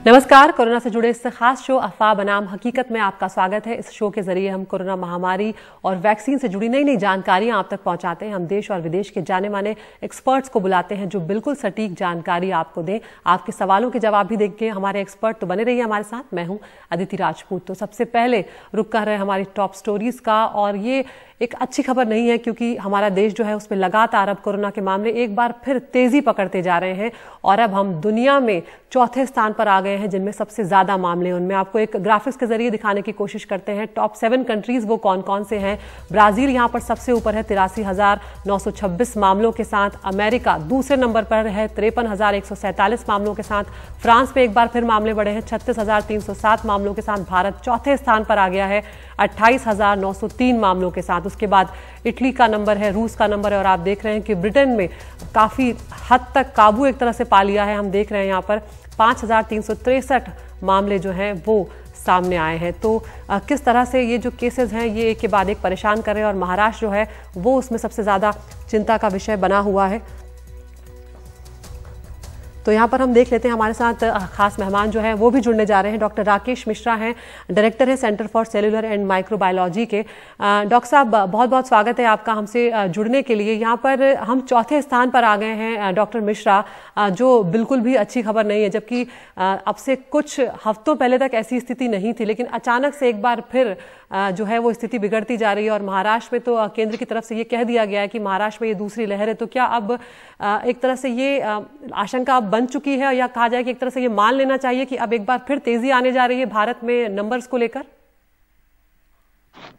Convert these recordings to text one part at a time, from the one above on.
नमस्कार। कोरोना से जुड़े इस खास शो अफवाह बनाम हकीकत में आपका स्वागत है। इस शो के जरिए हम कोरोना महामारी और वैक्सीन से जुड़ी नई नई जानकारियां आप तक पहुंचाते हैं। हम देश और विदेश के जाने माने एक्सपर्ट्स को बुलाते हैं जो बिल्कुल सटीक जानकारी आपको दें। आपके सवालों के जवाब भी देंगे हमारे एक्सपर्ट, तो बने रहिए हमारे साथ। मैं हूं अदिति राजपूत। तो सबसे पहले रुक कर रहे हमारी टॉप स्टोरीज का, और ये एक अच्छी खबर नहीं है क्योंकि हमारा देश जो है उसमें लगातार अब कोरोना के मामले एक बार फिर तेजी पकड़ते जा रहे हैं और अब हम दुनिया में चौथे स्थान पर आ गए हैं जिनमें सबसे ज्यादा मामले हैं। उनमें आपको एक ग्राफिक्स के जरिए दिखाने की कोशिश करते हैं। टॉप 7 कंट्रीज वो कौन कौन से हैं। ब्राजील यहां पर सबसे ऊपर है 83,926 मामलों के साथ। अमेरिका दूसरे नंबर पर है 53,147 मामलों के साथ। फ्रांस में एक बार फिर मामले बढ़े हैं 36,307 मामलों के साथ। भारत चौथे स्थान पर आ गया है 28,903 मामलों के साथ। उसके बाद इटली का नंबर है, रूस का नंबर है, और आप देख रहे हैं कि ब्रिटेन में काफी हद तक काबू एक तरह से पा लिया है। हम देख रहे हैं यहाँ पर 5,363 मामले जो हैं वो सामने आए हैं। तो किस तरह से ये जो केसेस हैं ये एक के बाद एक परेशान कर रहे हैं, और महाराष्ट्र जो है वो उसमें सबसे ज्यादा चिंता का विषय बना हुआ है। तो यहाँ पर हम देख लेते हैं हमारे साथ खास मेहमान जो हैं वो भी जुड़ने जा रहे हैं। डॉक्टर राकेश मिश्रा हैं, डायरेक्टर हैं centre for cellular and microbiology के। डॉक्टर साहब बहुत बहुत स्वागत है आपका हमसे जुड़ने के लिए। यहाँ पर हम चौथे स्थान पर आ गए हैं डॉक्टर मिश्रा, जो बिल्कुल भी अच्छी खबर नहीं है, जबकि अब से कुछ हफ्तों पहले तक ऐसी स्थिति नहीं थी, लेकिन अचानक से एक बार फिर जो है वो स्थिति बिगड़ती जा रही है। और महाराष्ट्र में तो केंद्र की तरफ से ये कह दिया गया है कि महाराष्ट्र में ये दूसरी लहर है। तो क्या अब एक तरह से ये आशंका अब बन चुकी है, या कहा जाए कि एक तरह से ये मान लेना चाहिए कि अब एक बार फिर तेजी आने जा रही है भारत में नंबर्स को लेकर?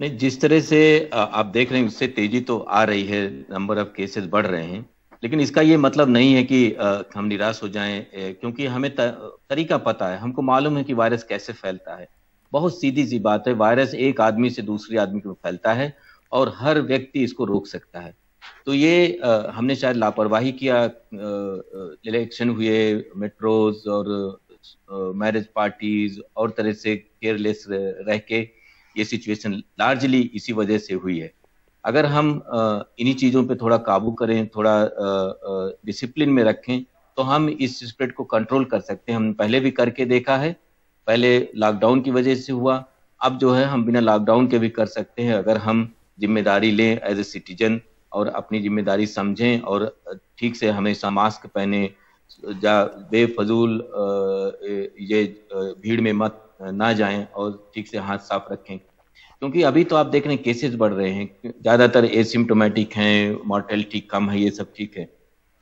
नहीं, जिस तरह से आप देख रहे हैं उससे तेजी तो आ रही है, नंबर ऑफ केसेस बढ़ रहे हैं, लेकिन इसका ये मतलब नहीं है कि हम निराश हो जाएं, क्योंकि हमें तरीका पता है। हमको मालूम है कि वायरस कैसे फैलता है। बहुत सीधी सी बात है, वायरस एक आदमी से दूसरे आदमी को फैलता है और हर व्यक्ति इसको रोक सकता है। तो ये हमने शायद लापरवाही किया, इलेक्शन हुए, मेट्रोज और मैरिज पार्टीज और तरह से केयरलेस रह के ये सिचुएशन लार्जली इसी वजह से हुई है। अगर हम इन्हीं चीज़ों पे थोड़ा काबू करें, थोड़ा डिसिप्लिन में रखें, तो हम इस स्प्रेड को कंट्रोल कर सकते हैं। हम पहले भी करके देखा है, पहले लॉकडाउन की वजह से हुआ, अब जो है हम बिना लॉकडाउन के भी कर सकते हैं अगर हम जिम्मेदारी लें एज ए सिटीजन और अपनी जिम्मेदारी समझें और ठीक से हमेशा मास्क पहने, बेफजूल ये भीड़ में मत ना जाएं और ठीक से हाथ साफ रखें। क्योंकि अभी तो आप देख रहे हैं केसेस बढ़ रहे हैं, ज़्यादातर एसिम्प्टोमेटिक हैं, मॉर्टेलिटी कम है, ये सब ठीक है।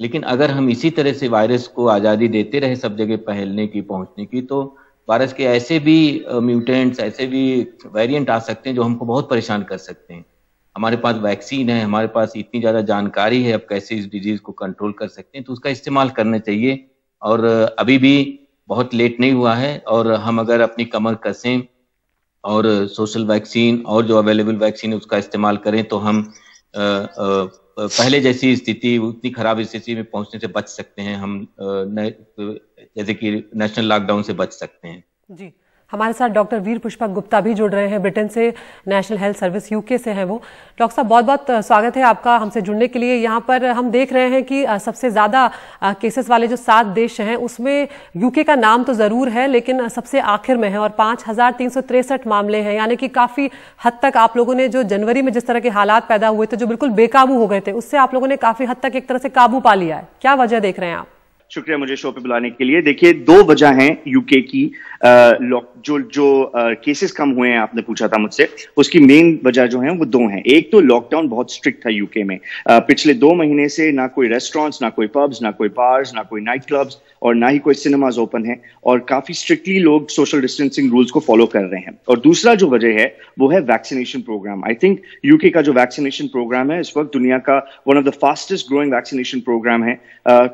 लेकिन अगर हम इसी तरह से वायरस को आज़ादी देते रहे सब जगह फैलने की, पहुंचने की, तो वायरस के ऐसे भी म्यूटेंट्स, ऐसे भी वेरिएंट आ सकते हैं जो हमको बहुत परेशान कर सकते हैं। हमारे पास वैक्सीन है, हमारे पास इतनी ज़्यादा जानकारी है अब कैसे इस डिजीज को कंट्रोल कर सकते हैं, तो उसका इस्तेमाल करना चाहिए। और अभी भी बहुत लेट नहीं हुआ है, और हम अगर अपनी कमर कसें और सोशल वैक्सीन और जो अवेलेबल वैक्सीन है उसका इस्तेमाल करें, तो हम पहले जैसी स्थिति, उतनी खराब स्थिति में पहुंचने से बच सकते हैं। हम जैसे कि नेशनल लॉकडाउन से बच सकते हैं। जी, हमारे साथ डॉक्टर वीर पुष्पक गुप्ता भी जुड़ रहे हैं, ब्रिटेन से, नेशनल हेल्थ सर्विस यूके से हैं वो। डॉक्टर साहब बहुत बहुत स्वागत है आपका हमसे जुड़ने के लिए। यहाँ पर हम देख रहे हैं कि सबसे ज्यादा केसेस वाले जो 7 देश हैं उसमें यूके का नाम तो जरूर है, लेकिन सबसे आखिर में है, और 5,363 मामले हैं। यानी कि काफी हद तक आप लोगों ने जो जनवरी में जिस तरह के हालात पैदा हुए थे, जो बिल्कुल बेकाबू हो गए थे, उससे आप लोगों ने काफी हद तक एक तरह से काबू पा लिया है। क्या वजह देख रहे हैं आप? शुक्रिया मुझे शो पे बुलाने के लिए। देखिए, 2 वजह हैं यूके की। जो केसेस कम हुए हैं, आपने पूछा था मुझसे, उसकी मेन वजह जो है वो 2 हैं। एक तो लॉकडाउन बहुत स्ट्रिक्ट था यूके में। पिछले 2 महीने से ना कोई रेस्टोरेंट्स, ना कोई पब्स, ना कोई बार्स, ना कोई नाइट क्लब्स, और ना ही कोई सिनेमाज ओपन है, और काफी स्ट्रिक्टली लोग सोशल डिस्टेंसिंग रूल्स को फॉलो कर रहे हैं। और दूसरा जो वजह है वो है vaccination programme. I think UK का जो वैक्सीनेशन प्रोग्राम है इस वक्त दुनिया का one of the fastest growing vaccination programme है।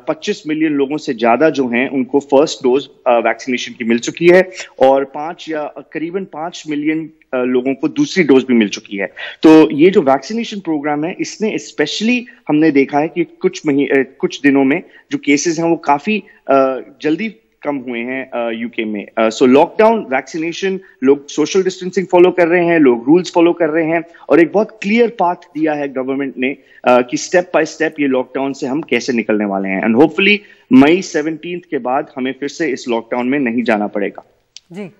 25 मिलियन लोगों से ज्यादा जो हैं उनको फर्स्ट डोज वैक्सीनेशन की मिल चुकी है, और 5 या करीबन 5 मिलियन लोगों को दूसरी डोज भी मिल चुकी है। तो ये जो वैक्सीनेशन प्रोग्राम है इसने स्पेशली हमने देखा है कि कुछ दिनों में जो केसेस हैं वो काफी जल्दी कम हुए हैं यूके में। सो लॉकडाउन, वैक्सीनेशन, लोग सोशल डिस्टेंसिंग फॉलो कर रहे हैं, लोग रूल्स फॉलो कर रहे हैं, और एक बहुत क्लियर पाथ दिया है गवर्नमेंट ने कि स्टेप बाय स्टेप ये लॉकडाउन से हम कैसे निकलने वाले हैं। एंड होपफुली मई 17 के बाद हमें फिर से इस लॉकडाउन में नहीं जाना पड़ेगा। जी,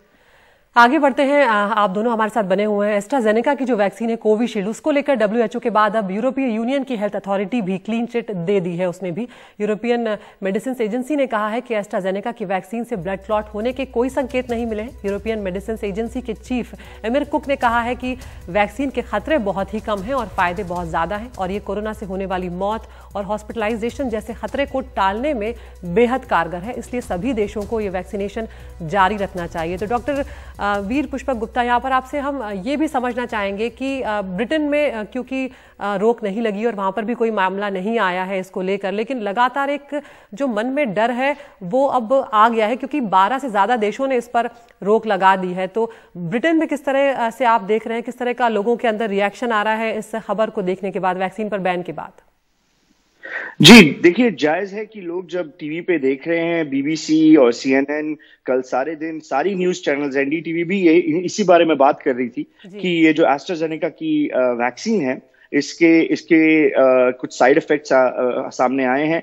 आगे बढ़ते हैं। आप दोनों हमारे साथ बने हुए हैं। एस्ट्राजेनेका की जो वैक्सीन है कोविशील्ड, उसको लेकर डब्ल्यूएचओ के बाद अब यूरोपीय यूनियन की हेल्थ अथॉरिटी भी क्लीन चिट दे दी है। उसने भी, यूरोपियन मेडिसिन एजेंसी ने कहा है कि एस्ट्राजेनेका की वैक्सीन से ब्लड क्लॉट होने के कोई संकेत नहीं मिले हैं। यूरोपियन मेडिसिन एजेंसी के चीफ एमिर कुक ने कहा है कि वैक्सीन के खतरे बहुत ही कम हैं और फायदे बहुत ज्यादा हैं, और ये कोरोना से होने वाली मौत और हॉस्पिटलाइजेशन जैसे खतरे को टालने में बेहद कारगर है। इसलिए सभी देशों को ये वैक्सीनेशन जारी रखना चाहिए। तो डॉक्टर वीर पुष्पक गुप्ता, यहाँ पर आपसे हम ये भी समझना चाहेंगे कि ब्रिटेन में क्योंकि रोक नहीं लगी और वहां पर भी कोई मामला नहीं आया है इसको लेकर, लेकिन लगातार एक जो मन में डर है वो अब आ गया है क्योंकि 12 से ज्यादा देशों ने इस पर रोक लगा दी है। तो ब्रिटेन में किस तरह से आप देख रहे हैं, किस तरह का लोगों के अंदर रिएक्शन आ रहा है इस खबर को देखने के बाद, वैक्सीन पर बैन के बाद? जी देखिए, जायज है कि लोग जब टीवी पे देख रहे हैं, बीबीसी और सीएनएन, कल सारे दिन सारी न्यूज चैनल्स, एनडीटीवी भी ये इसी बारे में बात कर रही थी कि ये जो एस्ट्राजेनेका की वैक्सीन है इसके कुछ साइड इफेक्ट्स सामने आए हैं।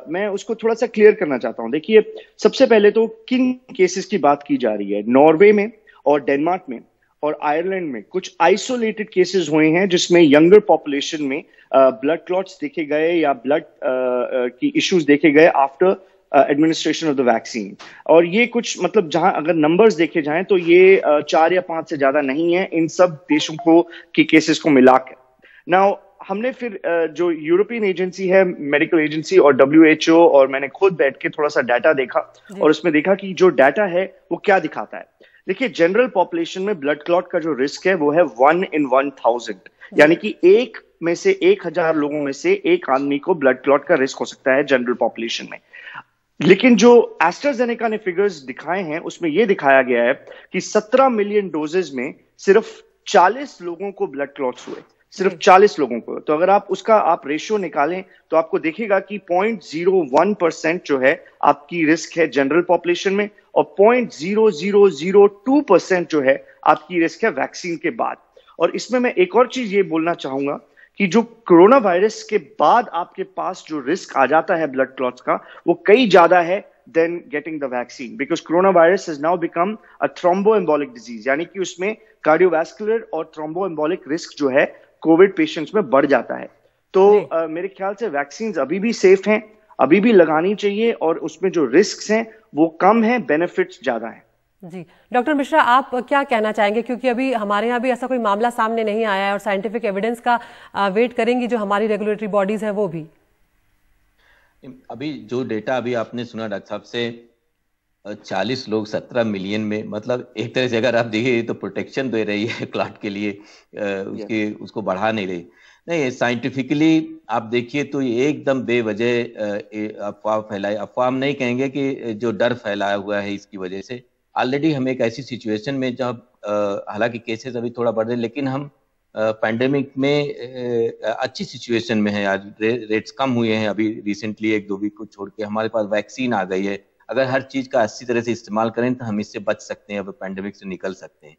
मैं उसको थोड़ा सा क्लियर करना चाहता हूं। देखिए, सबसे पहले तो किन केसेस की बात की जा रही है। नॉर्वे में और डेनमार्क में और आयरलैंड में कुछ आइसोलेटेड केसेस हुए हैं जिसमें यंगर पॉपुलेशन में ब्लड क्लॉट्स देखे गए या ब्लड की इश्यूज देखे गए after administration of the vaccine. और ये कुछ मतलब जहां अगर नंबर्स देखे जाएं तो ये 4 या 5 से ज्यादा नहीं है इन सब देशों को की केसेस को मिलाकर। नाउ हमने फिर जो यूरोपियन एजेंसी है, मेडिकल एजेंसी और डब्ल्यूएचओ, और मैंने खुद बैठ के थोड़ा सा डाटा देखा और उसमें देखा कि जो डाटा है वो क्या दिखाता है। देखिए, जनरल पॉपुलेशन में ब्लड क्लॉट का जो रिस्क है वो है 1 in 1000, यानी कि 1 में से 1000 लोगों में से एक आदमी को ब्लड क्लॉट का रिस्क हो सकता है जनरल पॉपुलेशन में। लेकिन जो एस्ट्राजेनेका ने फिगर्स दिखाए हैं उसमें यह दिखाया गया है कि 17 मिलियन डोजेज में सिर्फ 40 लोगों को ब्लड क्लॉट्स हुए, सिर्फ 40 लोगों को। तो अगर आप उसका रेशियो निकालें तो आपको देखेगा कि 0.01% जो है आपकी रिस्क है जनरल पॉपुलेशन में, और 0.0002% जो है आपकी रिस्क है वैक्सीन के बाद। और इसमें मैं एक और चीज ये बोलना चाहूंगा कि जो कोरोना वायरस के बाद आपके पास जो रिस्क आ जाता है ब्लड क्लॉट्स का, वो कई ज्यादा है than getting the vaccine, because corona virus has now become a thromboembolic disease, यानी कि उसमें कार्डियोवैस्कुलर और थ्रोम्बोएम्बोलिक रिस्क जो है कोविड पेशेंट्स में बढ़ जाता है। तो मेरे ख्याल से वैक्सीन अभी भी सेफ हैं, अभी भी लगानी चाहिए, और उसमें जो रिस्क हैं वो कम है, बेनिफिट्स ज्यादा है। जी, डॉक्टर मिश्रा, आप क्या कहना चाहेंगे, क्योंकि अभी हमारे यहाँ भी ऐसा कोई मामला सामने नहीं आया है और साइंटिफिक एविडेंस का वेट करेंगी जो हमारी रेगुलेटरी बॉडीज है वो भी। अभी जो डेटा अभी आपने सुना डॉक्टर साहब से, 40 लोग 17 मिलियन में, मतलब एक तरह से अगर आप देखिए तो प्रोटेक्शन दे रही है क्लॉट के लिए, उसको बढ़ा नहीं रही। नहीं, साइंटिफिकली आप देखिए तो ये एकदम बेवजह अफवाह फैलाए, अफवाह हम नहीं कहेंगे कि जो डर फैलाया हुआ है इसकी वजह से। ऑलरेडी हम एक ऐसी सिचुएशन में जब हालांकि केसेस अभी थोड़ा बढ़ रहे, लेकिन हम पैंडेमिक में अच्छी सिचुएशन में है। आज रेट्स कम हुए हैं, अभी रिसेंटली 1-2 वीक को छोड़ के हमारे पास वैक्सीन आ गई है। अगर हर चीज का अच्छी तरह से इस्तेमाल करें तो हम इससे बच सकते हैं, अब पैंडेमिक से निकल सकते हैं।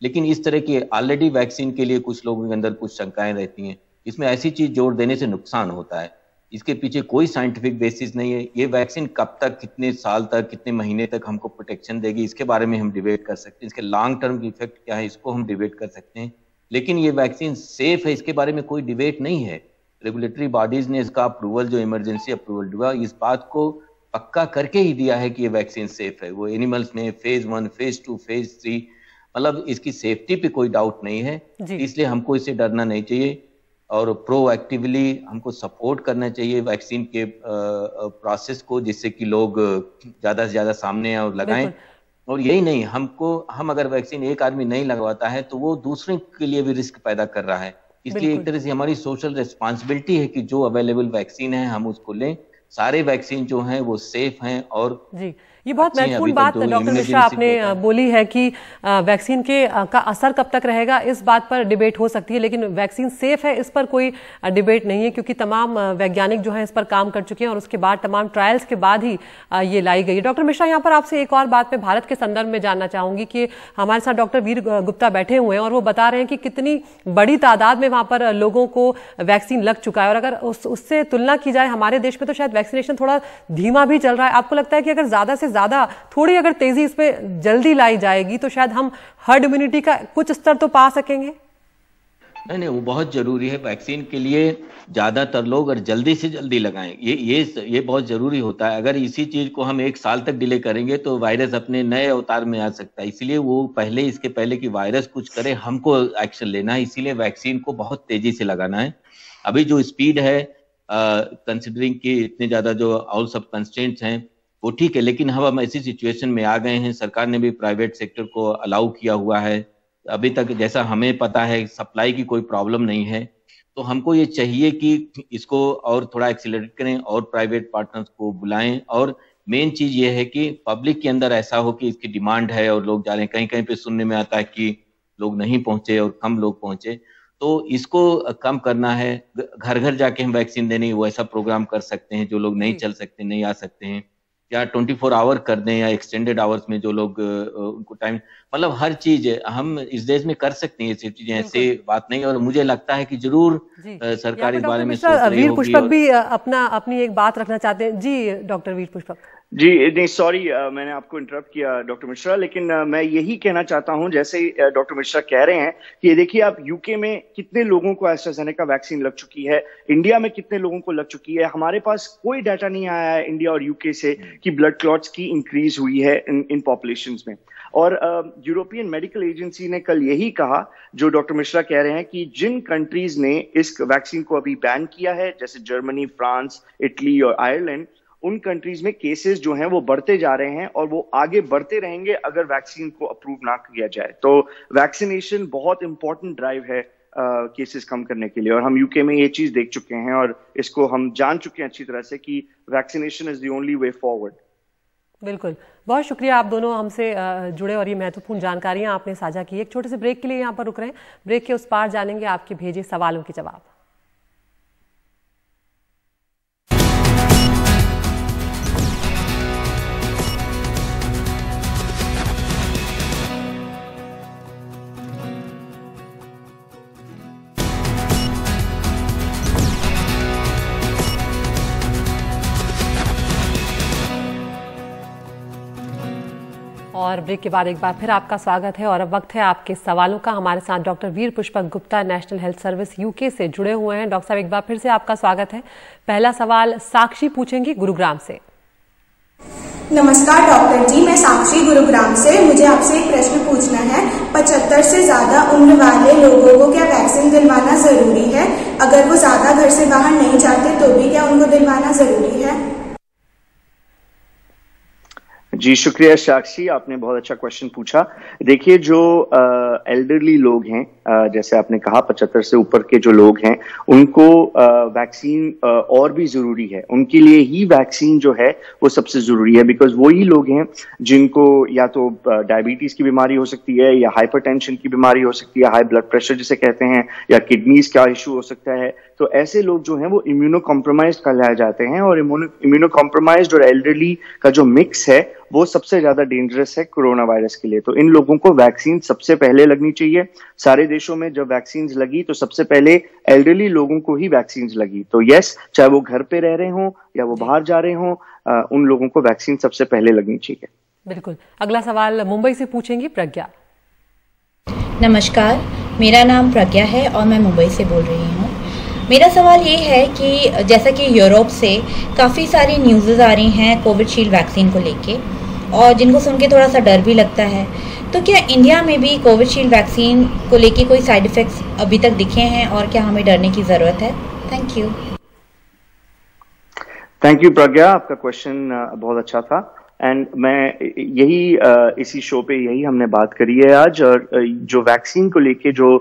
लेकिन इस तरह की ऑलरेडी वैक्सीन के लिए कुछ लोगों के अंदर कुछ शंकाएं रहती हैं, इसमें ऐसी चीज जोड़ देने से नुकसान होता है। इसके पीछे कोई साइंटिफिक बेसिस नहीं है। ये वैक्सीन कब तक, कितने साल तक, कितने महीने तक हमको प्रोटेक्शन देगी, इसके बारे में हम डिबेट कर सकते हैं। इसके लॉन्ग टर्म इफेक्ट क्या है, इसको हम डिबेट कर सकते हैं। लेकिन ये वैक्सीन सेफ है, इसके बारे में कोई डिबेट नहीं है। रेगुलेटरी बॉडीज ने इसका अप्रूवल, जो इमरजेंसी अप्रूवल दिया, इस बात को पक्का करके ही दिया है कि ये वैक्सीन सेफ है। वो एनिमल्स में फेज 1, फेज 2, फेज 3, मतलब इसकी सेफ्टी पे कोई डाउट नहीं है। इसलिए हमको इससे डरना नहीं चाहिए और प्रोएक्टिवली हमको सपोर्ट करना चाहिए वैक्सीन के प्रोसेस को, जिससे कि लोग ज्यादा से ज्यादा सामने आए और लगाएं। और यही नहीं, हम अगर वैक्सीन एक आदमी नहीं लगवाता है तो वो दूसरे के लिए भी रिस्क पैदा कर रहा है। इसलिए एक तरह से हमारी सोशल रिस्पॉन्सिबिलिटी है कि जो अवेलेबल वैक्सीन है हम उसको लें। सारे वैक्सीन जो हैं वो सेफ हैं। और जी, ये बहुत महत्वपूर्ण बात डॉक्टर मिश्रा आपने बोली है कि वैक्सीन का असर कब तक रहेगा इस बात पर डिबेट हो सकती है, लेकिन वैक्सीन सेफ है इस पर कोई डिबेट नहीं है, क्योंकि तमाम वैज्ञानिक जो हैं इस पर काम कर चुके हैं और उसके बाद तमाम ट्रायल्स के बाद ही ये लाई गई है। डॉक्टर मिश्रा, यहाँ पर आपसे एक और बात मैं भारत के संदर्भ में जानना चाहूंगी कि हमारे साथ डॉक्टर वीर गुप्ता बैठे हुए हैं और वो बता रहे हैं कि कितनी बड़ी तादाद में वहां पर लोगों को वैक्सीन लग चुका है, और अगर उससे तुलना की जाए हमारे देश में तो शायद वैक्सीनेशन थोड़ा धीमा भी चल रहा है। आपको लगता है कि अगर ज्यादा से ज्यादा थोड़ी अगर तेजी इस पे जल्दी लाई जाएगी तो शायद हम हर्ड इम्यूनिटी का कुछ स्तर तो पा सकेंगे? नहीं, वो बहुत जरूरी है। वैक्सीन के लिए ज्यादातर लोग और जल्दी से जल्दी लगाएं, ये बहुत जरूरी होता है। अगर इसी चीज को हम 1 साल तक डिले करेंगे तो वायरस अपने नए अवतार में आ सकता है। इसीलिए वो इसके पहले कि वायरस कुछ करे हमको एक्शन लेना है, इसीलिए वैक्सीन को बहुत तेजी से लगाना है। अभी जो स्पीड है कंसिडरिंग कि इतने ज्यादा जो और सब कंस्ट्रेंट्स हैं वो ठीक है, लेकिन हम ऐसी सिचुएशन में आ गए हैं, सरकार ने भी प्राइवेट सेक्टर को अलाउ किया हुआ है। अभी तक जैसा हमें पता है सप्लाई की कोई प्रॉब्लम नहीं है, तो हमको ये चाहिए कि इसको और थोड़ा एक्सीलरेट करें और प्राइवेट पार्टनर्स को बुलाएं। और मेन चीज ये है कि पब्लिक के अंदर ऐसा हो कि इसकी डिमांड है और लोग जा रहे हैं। कहीं कहीं पे सुनने में आता है कि लोग नहीं पहुंचे और कम लोग पहुंचे, तो इसको कम करना है। घर घर जाके हम वैक्सीन देने वो ऐसा प्रोग्राम कर सकते हैं, जो लोग नहीं चल सकते, नहीं आ सकते हैं, या 24 आवर कर दें या एक्सटेंडेड आवर्स में जो लोग उनको टाइम, मतलब हर चीज हम इस देश में कर सकते हैं। ये चीजें ऐसे बात नहीं, और मुझे लगता है कि जरूर सरकार इस बारे में सोच रही होगी। वीर पुष्पक भी अपनी एक बात रखना चाहते हैं। जी डॉक्टर वीर पुष्पक। जी नहीं, सॉरी मैंने आपको इंटरप्ट किया डॉक्टर मिश्रा, लेकिन मैं यही कहना चाहता हूं जैसे डॉक्टर मिश्रा कह रहे हैं कि देखिए आप यूके में कितने लोगों को एस्ट्राजेनेका वैक्सीन लग चुकी है, इंडिया में कितने लोगों को लग चुकी है। हमारे पास कोई डाटा नहीं आया है इंडिया और यूके से कि ब्लड क्लॉट्स की इंक्रीज हुई है इन पॉपुलेशंस में। और यूरोपियन मेडिकल एजेंसी ने कल यही कहा जो डॉक्टर मिश्रा कह रहे हैं कि जिन कंट्रीज ने इस वैक्सीन को अभी बैन किया है, जैसे जर्मनी, फ्रांस, इटली और आयरलैंड, उन कंट्रीज में केसेस जो हैं वो बढ़ते जा रहे हैं और वो आगे बढ़ते रहेंगे अगर वैक्सीन को अप्रूव ना किया जाए। तो वैक्सीनेशन बहुत इंपॉर्टेंट ड्राइव है केसेस कम करने के लिए, और हम यूके में ये चीज देख चुके हैं और इसको हम जान चुके हैं अच्छी तरह से कि vaccination is the only way forward. बिल्कुल, बहुत शुक्रिया आप दोनों हमसे जुड़े और ये महत्वपूर्ण जानकारियां आपने साझा की। एक छोटे से ब्रेक के लिए यहाँ पर रुक रहे हैं, ब्रेक के उस पार जानेंगे आपके भेजे सवालों के जवाब। और ब्रेक के बाद एक बार फिर आपका स्वागत है और अब वक्त है आपके सवालों का। हमारे साथ doctor Veer Pushpak Gupta national health service UK से जुड़े हुए हैं। डॉक्टर साहब, एक बार फिर से आपका स्वागत है। पहला सवाल साक्षी पूछेंगी गुरुग्राम से। नमस्कार डॉक्टर जी, मैं साक्षी गुरुग्राम से। मुझे आपसे एक प्रश्न पूछना है। 75 से ज्यादा उम्र वाले लोगों को क्या वैक्सीन दिलवाना जरूरी है? अगर वो ज्यादा घर से बाहर नहीं जाते तो भी क्या उनको दिलवाना जरूरी है? जी शुक्रिया साक्षी, आपने बहुत अच्छा क्वेश्चन पूछा। देखिए जो एल्डरली लोग हैं, जैसे आपने कहा 75 से ऊपर के जो लोग हैं, उनको वैक्सीन और भी जरूरी है। उनके लिए ही वैक्सीन जो है वो सबसे जरूरी है, बिकॉज वही लोग हैं जिनको या तो डायबिटीज की बीमारी हो सकती है, या हाइपरटेंशन की बीमारी हो सकती है, हाई ब्लड प्रेशर जिसे कहते हैं, या किडनीज का इशू हो सकता है। तो ऐसे लोग जो हैं वो इम्यूनो कॉम्प्रोमाइज्ड कहलाए जाते हैं, और इम्यूनो कॉम्प्रोमाइज्ड और एल्डरली का जो मिक्स है वो सबसे ज्यादा डेंजरस है कोरोना वायरस के लिए। तो इन लोगों को वैक्सीन सबसे पहले लगनी चाहिए। सारे देशों में जब वैक्सीन लगी तो सबसे पहले एल्डरली लोगों को ही वैक्सीन लगी। तो यस, चाहे वो घर पे रह रहे हों या वो बाहर जा रहे हों, उन लोगों को वैक्सीन सबसे पहले लगनी चाहिए। बिल्कुल। अगला सवाल मुंबई से पूछेंगी प्रज्ञा। नमस्कार, मेरा नाम प्रज्ञा है और मैं मुंबई से बोल रही हूँ। मेरा सवाल ये है कि जैसा कि यूरोप से काफ़ी सारी न्यूज़ आ रही हैं कोविशील्ड वैक्सीन को लेके, और जिनको सुन के थोड़ा सा डर भी लगता है, तो क्या इंडिया में भी कोविशील्ड वैक्सीन को लेके कोई साइड इफ़ेक्ट्स अभी तक दिखे हैं और क्या हमें डरने की ज़रूरत है? Thank you. थैंक यू प्रज्ञा, आपका क्वेश्चन बहुत अच्छा था। एंड मैं यही इसी शो पे यही हमने बात करी है आज। और जो वैक्सीन को लेके जो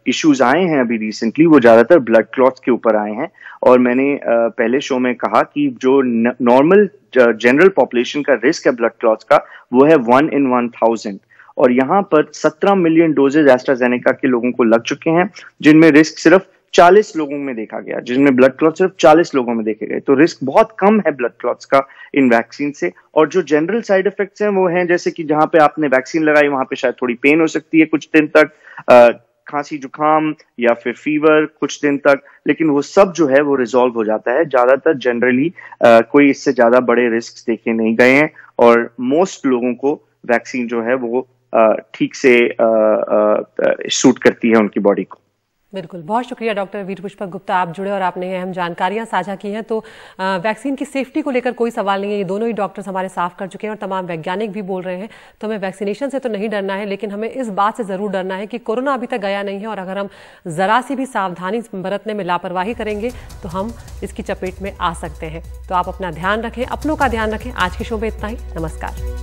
इश्यूज आए हैं अभी रिसेंटली, वो ज्यादातर ब्लड क्लॉट्स के ऊपर आए हैं। और मैंने पहले शो में कहा कि जो नॉर्मल जनरल पॉपुलेशन का रिस्क है ब्लड क्लॉट्स का, वो है 1 in 1000। और यहाँ पर 17 मिलियन डोजेज एस्ट्राजेनेका के लोगों को लग चुके हैं, जिनमें रिस्क सिर्फ 40 लोगों में देखा गया, जिनमें ब्लड क्लॉट सिर्फ 40 लोगों में देखे गए। तो रिस्क बहुत कम है ब्लड क्लॉट्स का इन वैक्सीन से। और जो जनरल साइड इफेक्ट्स हैं वो हैं जैसे कि जहां पे आपने वैक्सीन लगाई वहां पे शायद थोड़ी पेन हो सकती है कुछ दिन तक, खांसी जुकाम या फिर फीवर कुछ दिन तक, लेकिन वो सब जो है वो रिजॉल्व हो जाता है। ज्यादातर जनरली कोई इससे ज्यादा बड़े रिस्क देखे नहीं गए हैं और मोस्ट लोगों को वैक्सीन जो है वो ठीक से सूट करती है उनकी बॉडी को। बिल्कुल, बहुत शुक्रिया डॉक्टर वीर पुष्पक गुप्ता, आप जुड़े और आपने अहम जानकारियां साझा की हैं। तो वैक्सीन की सेफ्टी को लेकर कोई सवाल नहीं है, ये दोनों ही डॉक्टर्स हमारे साफ कर चुके हैं और तमाम वैज्ञानिक भी बोल रहे हैं। तो हमें वैक्सीनेशन से तो नहीं डरना है, लेकिन हमें इस बात से जरूर डरना है कि कोरोना अभी तक गया नहीं है और अगर हम जरा सी भी सावधानी बरतने में लापरवाही करेंगे तो हम इसकी चपेट में आ सकते हैं। तो आप अपना ध्यान रखें, अपनों का ध्यान रखें। आज के शो में इतना ही, नमस्कार।